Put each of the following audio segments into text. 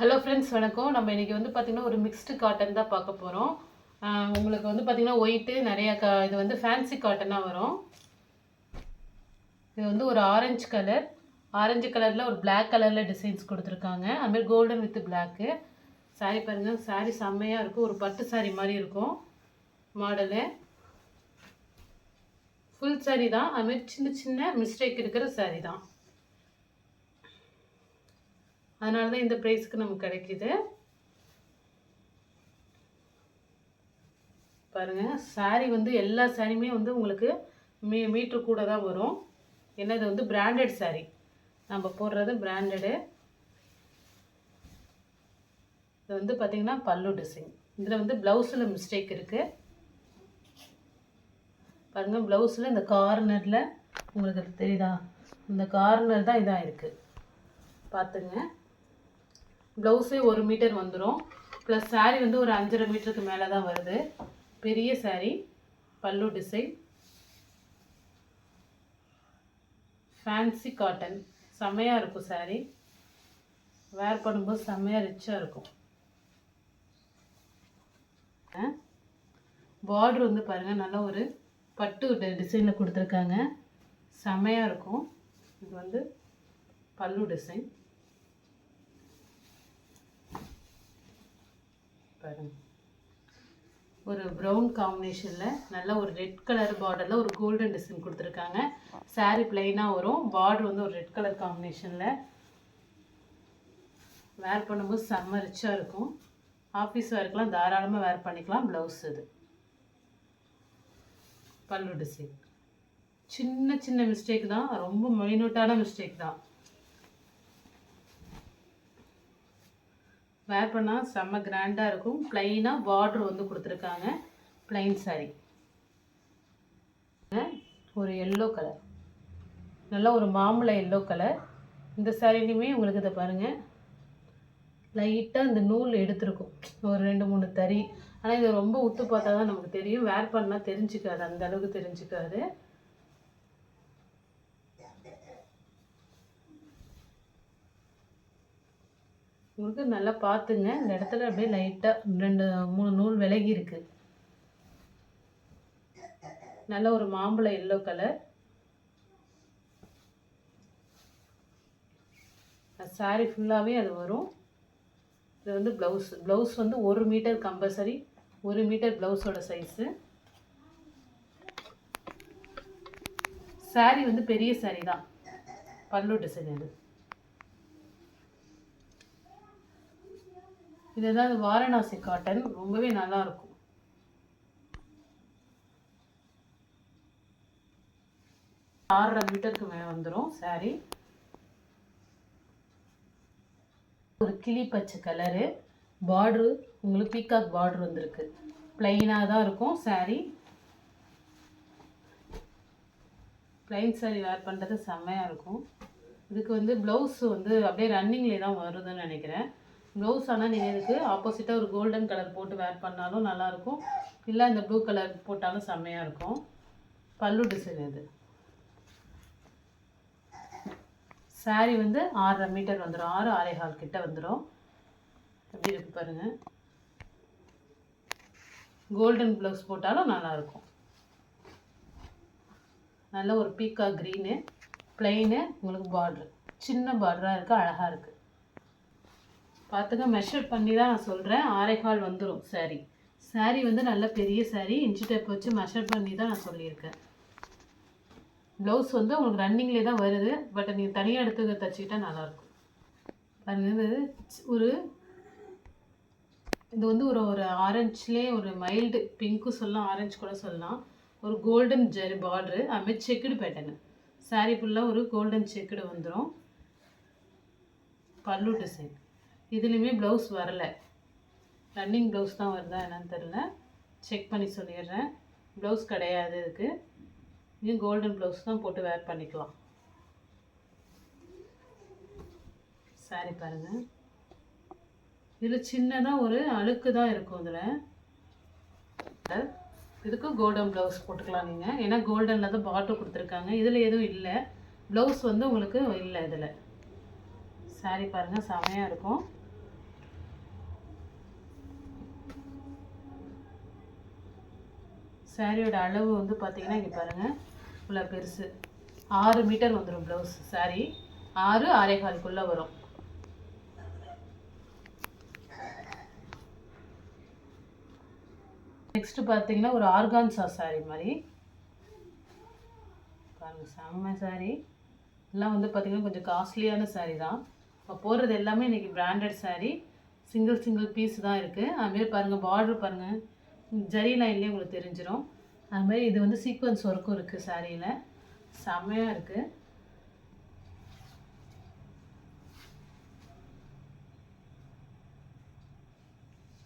Hello friends, வணக்கம். நம்ம இன்றைக்கி வந்து பார்த்திங்கன்னா ஒரு மிக்ஸ்டு காட்டன் தான் பார்க்க போகிறோம். உங்களுக்கு வந்து பார்த்திங்கன்னா ஒயிட்டு நிறையா இது வந்து ஃபேன்சி காட்டனாக வரும். இது வந்து ஒரு ஆரஞ்சு கலரில் ஒரு பிளாக் கலரில் டிசைன்ஸ் கொடுத்துருக்காங்க. அதுமாதிரி கோல்டன் வித் பிளாக்கு. சாரீ பாருங்கள், சாரீ செம்மையாக இருக்கும். ஒரு பட்டு சாரீ மாதிரி இருக்கும் மாடலு. ஃபுல் சாரீ தான். அதுமாதிரி சின்ன சின்ன மிஸ்டேக் இருக்கிற சாரீ தான். அதனால தான் இந்த ப்ரைஸ்க்கு நமக்கு கிடைக்கிது. பாருங்கள், சாரீ வந்து எல்லா சாரியுமே வந்து உங்களுக்கு மீட்ரு கூட தான் வரும். ஏன்னா இது வந்து பிராண்டட் சாரீ, நம்ம போடுறது பிராண்டடு. இது வந்து பார்த்திங்கன்னா பல்லு டிசைன். இதில் வந்து ப்ளவுஸில் மிஸ்டேக் இருக்குது. பாருங்கள், ப்ளவுஸில் இந்த கார்னரில் உங்களுக்கு தெரியுதா, இந்த கார்னர் தான் இதாக இருக்குது, பார்த்துங்க. ப்ளவுஸே 1 மீட்டர் வந்துடும். ப்ளஸ் சாரீ வந்து ஒரு 5.5 மீட்டருக்கு மேலே தான் வருது. பெரிய சாரீ, பல்லு டிசைன், ஃபேன்சி காட்டன். செம்மையாக இருக்கும் சாரீ. வேர் பண்ணும்போது செம்மையாக ரிச்சாக இருக்கும். பார்டர் வந்து பாருங்கள், நல்லா ஒரு பட்டு டிசைனில் கொடுத்துருக்காங்க. செம்மையாக இருக்கும். இது வந்து பல்லு டிசைன் பாருங்கள். ஒரு ப்ரௌன் காம்பினேஷனில் நல்ல ஒரு ரெட் கலர் பார்டரில் ஒரு கோல்டன் டிசைன் கொடுத்துருக்காங்க. சாரீ பிளைனாக வரும். பார்டர் வந்து ஒரு ரெட் கலர் காம்பினேஷனில். வேர் பண்ணும்போது செம்ம ரிச்சாக இருக்கும். ஆஃபீஸ் வேர்க்கெலாம் தாராளமாக வேர் பண்ணிக்கலாம். ப்ளவுஸ் இது பல்லு டிசைன். சின்ன சின்ன மிஸ்டேக் தான், ரொம்ப மைனூட்டான மிஸ்டேக் தான். வேர் பண்ணால் செம்ம கிராண்டாக இருக்கும். ப்ளைனாக பார்டர் வந்து கொடுத்துருக்காங்க. ப்ளைன் சாரீ. ஒரு எல்லோ கலர், நல்லா ஒரு மாம்பழ எல்லோ கலர். இந்த சாரீலையுமே உங்களுக்கு இதை பாருங்கள், லைட்டாக இந்த நூல் எடுத்துருக்கும், ஒரு 2-3 தறி. ஆனால் இது ரொம்ப உத்து பார்த்தா தான் நமக்கு தெரியும். வேர் பண்ணால் தெரிஞ்சுக்காது, அந்த அளவுக்கு தெரிஞ்சுக்காது. உங்களுக்கு நல்லா பார்த்துங்க, இந்த இடத்துல அப்படியே லைட்டாக 2-3 நூல் விலகி இருக்கு. நல்ல ஒரு மாம்பழ எல்லோ கலர். சாரீ ஃபுல்லாகவே அது வரும். இது வந்து ப்ளவுஸ் வந்து 1 மீட்டர் கம்பல்சரி. 1 மீட்டர் ப்ளவுஸோட சைஸு. சாரீ வந்து பெரிய சாரீ தான். பல்லு டிசைன் இது. இது ஏதாவது வாரணாசி காட்டன், ரொம்பவே நல்லா இருக்கும். ஆறரை மீட்டருக்கு மேலே வந்துடும் சாரீ. ஒரு கிளி பச்சை கலரு பார்ட்ரு, உங்களுக்கு பீகாக் பார்டர் வந்திருக்கு. பிளைனாக தான் இருக்கும் சாரீ. பிளைன் சாரீ வேர் பண்ணுறது செம்மையாக இருக்கும். இதுக்கு வந்து ப்ளவுஸ் வந்து அப்படியே ரன்னிங்லேயே தான் வருதுன்னு நினைக்கிறேன். ப்ளவுஸ் ஆனால் நீங்கள் இதுக்கு ஆப்போசிட்டாக ஒரு கோல்டன் கலர் போட்டு வேர் பண்ணாலும் நல்லாயிருக்கும். இல்லை இந்த ப்ளூ கலர் போட்டாலும் செம்மையாக இருக்கும். பல்லு டிசைன் இது. சாரீ வந்து 6.5 மீட்டர் வந்துடும். 6-6.25 கிட்ட வந்துடும். எப்படி இருக்கு பாருங்கள். கோல்டன் ப்ளவுஸ் போட்டாலும் நல்லாயிருக்கும். நல்ல ஒரு பீக்கா க்ரீனு, பிளெயினு, உங்களுக்கு பார்ட்ரு சின்ன பார்டராக இருக்குது, அழகாக இருக்குது. பார்த்துங்க, மெஷர் பண்ணி தான் நான் சொல்கிறேன். 6.25 வந்துடும் சாரீ. சாரீ வந்து நல்ல பெரிய சாரீ. இன்ச்சு டேப் வச்சு மெஷர் பண்ணி தான் நான் சொல்லியிருக்கேன். ப்ளவுஸ் வந்து உங்களுக்கு ரன்னிங்லேயே தான் வருது. பட் நீங்கள் தனியாக எடுத்து தைச்சிக்கிட்டா நல்லாயிருக்கும். பாருங்கள், இது வந்து ஒரு ஆரஞ்சுலேயே ஒரு மைல்டு பிங்க்கும் சொல்லலாம், ஆரஞ்சு கூட சொல்லலாம். ஒரு கோல்டன் ஜெரி பார்ட்ரு, அதுமாதிரி செக்குடு பேட்டர்னு. சாரீ ஃபுல்லாக ஒரு கோல்டன் செக்குடு வந்துடும். பல்லு டிசைன். இதுலேயுமே ப்ளவுஸ் வரலை, ரன்னிங் ப்ளவுஸ் தான் வருதா என்னன்னு தெரில, செக் பண்ணி சொல்லிடுறேன். ப்ளவுஸ் கிடையாது இதுக்கு. இது கோல்டன் ப்ளவுஸ் தான் போட்டு வேர் பண்ணிக்கலாம். சாரீ பாருங்கள், இதில் சின்னதாக ஒரு அழுக்கு தான் இருக்கும். இதில் இதுக்கு கோல்டன் ப்ளவுஸ் போட்டுக்கலாம் நீங்கள். ஏன்னா கோல்டனில் தான் பார்டர் கொடுத்துருக்காங்க. இதில் எதுவும் இல்லை, ப்ளவுஸ் வந்து உங்களுக்கு இல்லை இதில். சாரீ பாருங்கள், செமையாக இருக்கும். சாரியோட அளவு வந்து பார்த்திங்கன்னா இங்கே பாருங்கள், இவ்வளோ பெருசு 6 மீட்டர் வந்துடும் ப்ளவுஸ். சாரி 6 6.25 வரும். நெக்ஸ்ட்டு பார்த்தீங்கன்னா ஒரு ஆர்கான்சா சாரி மாதிரி பாருங்கள், செம்ம சாரி. எல்லாம் வந்து பார்த்திங்கன்னா கொஞ்சம் காஸ்ட்லியான சாரீ தான். இப்போ போடுறது எல்லாமே இன்றைக்கி பிராண்டட் சாரீ. சிங்கிள் பீஸ் தான் இருக்குது. அதுமாரி பாருங்கள், பார்டர் பாருங்கள், ஜரி லைன்லேயே உங்களுக்கு தெரிஞ்சிடும். அதுமாதிரி இது வந்து சீக்வன்ஸ் ஒர்க்கும் இருக்குது சாரியில், செம்மையாக இருக்குது.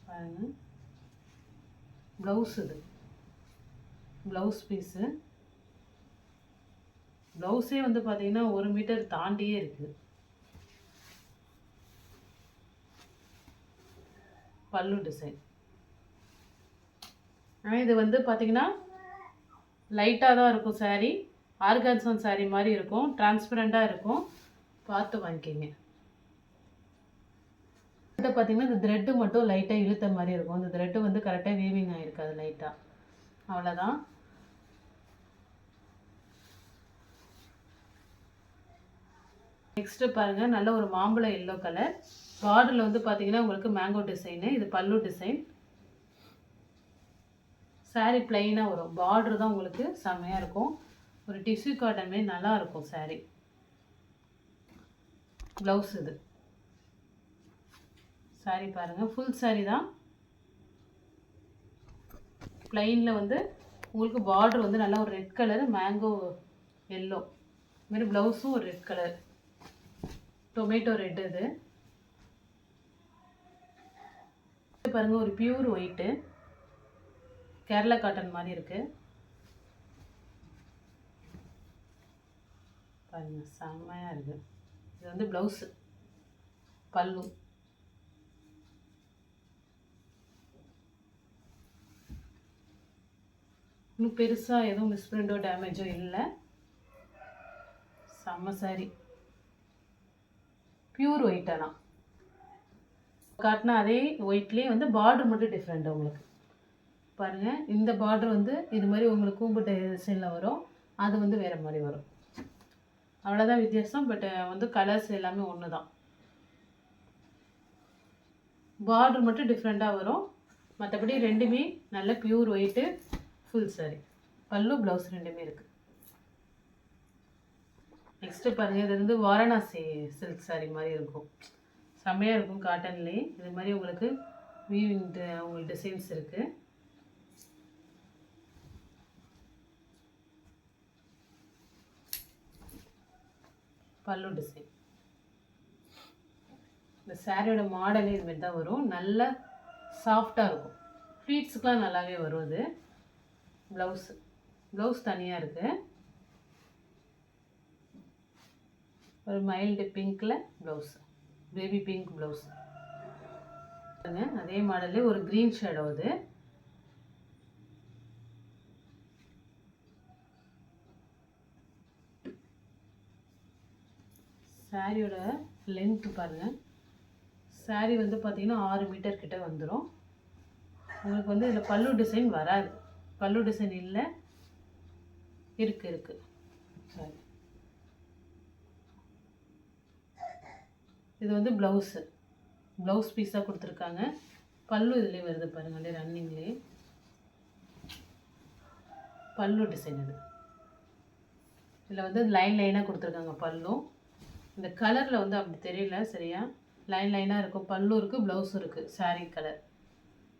பாருங்கள், ப்ளவுஸ் இது ப்ளவுஸ் பீஸு. ப்ளவுஸே வந்து பார்த்திங்கன்னா 1 மீட்டர் தாண்டியே இருக்குது. பல்லு டிசைன். ஆனால் இது வந்து பார்த்திங்கன்னா லைட்டாக தான் இருக்கும் சாரீ. ஆர்கான்சன் சாரீ மாதிரி இருக்கும், டிரான்ஸ்பரண்ட்டாக இருக்கும். பார்த்து வாங்கிக்கிங்க. கிட்ட பார்த்திங்கன்னா இந்த த்ரெட்டு மட்டும் லைட்டாக இழுத்த மாதிரி இருக்கும். இந்த த்ரெட்டு வந்து கரெக்டாக வீவிங் ஆகிருக்காது, லைட்டாக. அவ்வளோதான். நெக்ஸ்ட்டு பாருங்கள், நல்ல ஒரு மாம்பழம் எல்லோ கலர். பார்டரில் வந்து பார்த்தீங்கன்னா உங்களுக்கு மேங்கோ டிசைனு. இது பல்லு டிசைன். சாரீ பிளைனாக வரும். பார்டர் தான் உங்களுக்கு செம்மையாக இருக்கும். ஒரு டிஷ்யூ காட்டன் மாரி நல்லாயிருக்கும் சாரீ. ப்ளவுஸ் இது. சாரீ பாருங்கள், ஃபுல் சாரீ தான். பிளைனில் வந்து உங்களுக்கு பார்டர் வந்து நல்லா ஒரு ரெட் கலர், மேங்கோ எல்லோ மாரி. ப்ளவுஸும் ஒரு ரெட் கலர், டொமேட்டோ ரெட். இது பாருங்கள், ஒரு பியூர் ஒயிட்டு, கேரளா காட்டன் மாதிரி இருக்குது. பாருங்கள், செம்மையாக இருக்குது. இது வந்து ப்ளவுஸு, பல்லு. இன்னும் பெருசாக எதுவும் மிஸ்பிரிண்டோ டேமேஜோ இல்லை. செம்ம சாரி. Pure white. ஆனால் காட்டினா அதே ஒயிட்லேயே வந்து பார்டர் மட்டும் டிஃப்ரெண்ட் உங்களுக்கு. பாருங்கள், இந்த பார்டர் வந்து இது மாதிரி உங்களுக்கு கூம்பு டிசைனில் வரும், அது வந்து வேறு மாதிரி வரும். அவ்வளோதான் வித்தியாசம். பட் வந்து கலர்ஸ் எல்லாமே ஒன்று தான். பார்டர் மட்டும் டிஃப்ரெண்ட்டாக வரும். மற்றபடி ரெண்டுமே நல்ல பியூர் ஒயிட்டு, ஃபுல் சாரி. பல்லு ப்ளவுஸ் ரெண்டுமே இருக்குது. நெக்ஸ்ட்டு பாருங்கள், இது வந்து வாரணாசி சில்க் சாரீ மாதிரி இருக்கும். செம்மையாக இருக்கும் காட்டன்லேயே. இது மாதிரி உங்களுக்கு வீவிங் உங்களுக்கு டிசைன்ஸ் இருக்குது. பல்லு டிசைன். இந்த சாரியோட மாடலே இதுமாரி தான் வரும். நல்ல சாஃப்டாக இருக்கும். ஃப்ளீட்ஸுக்கெலாம் நல்லாவே வரும். இது ப்ளவுஸ் தனியாக இருக்குது. ஒரு மைல்டு பிங்க்கில் ப்ளவுஸ், பேபி பிங்க் ப்ளவுஸ். அதே மாடல்லே ஒரு க்ரீன் ஷேடோ. இது சாரியோட லென்த்து பாருங்கள். சாரி வந்து பார்த்திங்கன்னா 6 மீட்டர் கிட்ட வந்துடும். உங்களுக்கு வந்து இதில் பல்லு டிசைன் வராது. பல்லு டிசைன் இல்லை, இருக்குது. சாரி, இது வந்து ப்ளவுஸ் பீஸாக கொடுத்துருக்காங்க. பல்லு இதுலேயே வருது பாருங்கள், ரன்னிங்லேயே பல்லு டிசைன். இது இதில் வந்து லைனாக கொடுத்துருக்காங்க பல்லு. இந்த கலரில் வந்து அப்படி தெரியல சரியா, லைனாக இருக்கும். பல்லு இருக்குது, ப்ளவுஸும் இருக்குது. சாரீ கலர்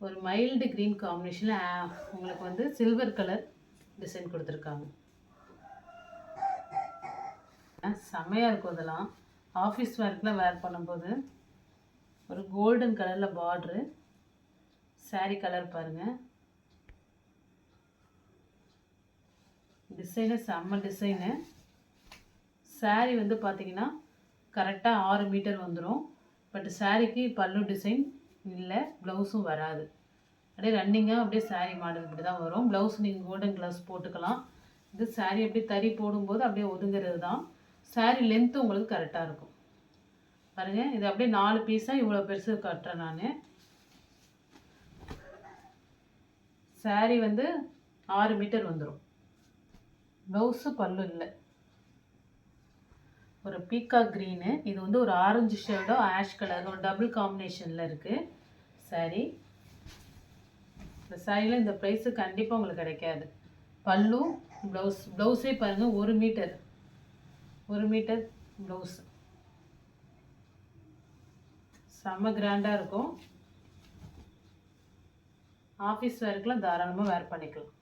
ஒரு மைல்டு க்ரீன் காம்பினேஷனில் உங்களுக்கு வந்து சில்வர் கலர் டிசைன் கொடுத்துருக்காங்க. செம்மையாக இருக்கும். இதெல்லாம் ஆஃபீஸ் ஒர்க்கில் வேர் பண்ணும்போது. ஒரு கோல்டன் கலரில் பார்ட்ரு. சாரீ கலர் பாருங்கள், டிசைனு செம்ம டிசைனு. சாரீ வந்து பார்த்திங்கன்னா கரெக்டாக 6 மீட்டர் வந்துடும். பட் சாரீக்கு பல்லு டிசைன் இல்லை, ப்ளவுஸும் வராது. அப்படியே ரன்னிங்காக அப்படியே சாரீ மாடல் இப்படி தான் வரும். ப்ளவுஸ் நீங்கள் கோல்டன் க்ளவுஸ் போட்டுக்கலாம். இது சாரீ அப்படியே தறி போடும்போது அப்படியே ஒதுங்கிறது தான். சாரீ லென்த்து உங்களுக்கு கரெக்டாக இருக்கும். பாருங்கள், இது அப்படியே 4 பீஸாக இவ்வளோ பெருசு கட்டுறேன் நான். சாரீ வந்து 6 மீட்டர் வந்துடும். ப்ளவுஸு பல்லு இல்லை. ஒரு பீகாக் க்ரீனு, இது வந்து ஒரு ஆரஞ்சு ஷேடோ ஆஷ் கலர் ஒரு டபுள் காம்பினேஷனில் இருக்குது சாரி. இந்த சாரியில் இந்த ப்ரைஸு கண்டிப்பாக உங்களுக்கு கிடைக்காது. பல்லு ப்ளவுஸே பாருங்கள் 1 மீட்டர் ப்ளவுஸ் செம்ம கிராண்டாக இருக்கும். ஆஃபீஸ் வேர்க்கெலாம் தாராளமாக வேர் பண்ணிக்கலாம்.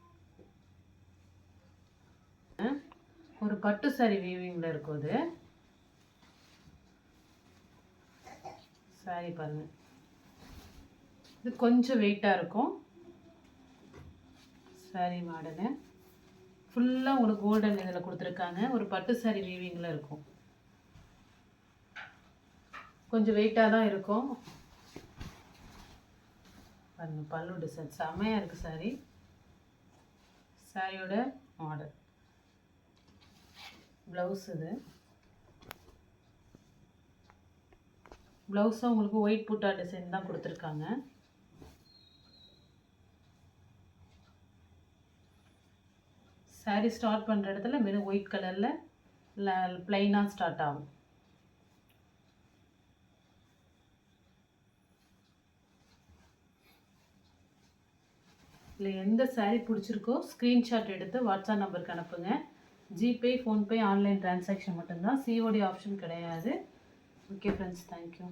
ஒரு பட்டு சாரி வீவிங்கில் இருக்கும். இது சாரி பாருங்கள், இது கொஞ்சம் வெயிட்டாக இருக்கும். சாரி மாடலு ஃபுல்லாக உங்களுக்கு கோல்டன் இதில் கொடுத்துருக்காங்க. ஒரு பட்டு சாரி வீவிங்கில் இருக்கும். கொஞ்சம் வெயிட்டாக தான் இருக்கும். பாருங்கள் பல்லு டிசைன் செம்மையாக இருக்குது. சாரியோட மாடல். ப்ளவுஸ் இது ப்ளவுஸும் உங்களுக்கு ஒயிட் புட்டா டிசைன் தான் கொடுத்துருக்காங்க. சாரி ஸ்டார்ட் பண்ணுற இடத்துல வெறும் ஒயிட் கலரில் ப்ளைனாக ஸ்டார்ட் ஆகும். இல்லை எந்த சாரீ பிடிச்சிருக்கோ ஸ்க்ரீன்ஷாட் எடுத்து வாட்ஸ்அப் நம்பருக்கு அனுப்புங்க. ஜிபே, ஃபோன்பே, ஆன்லைன் டிரான்சாக்ஷன் மட்டும்தான், சிஓடி ஆப்ஷன் கிடையாது. Okay friends, thank you.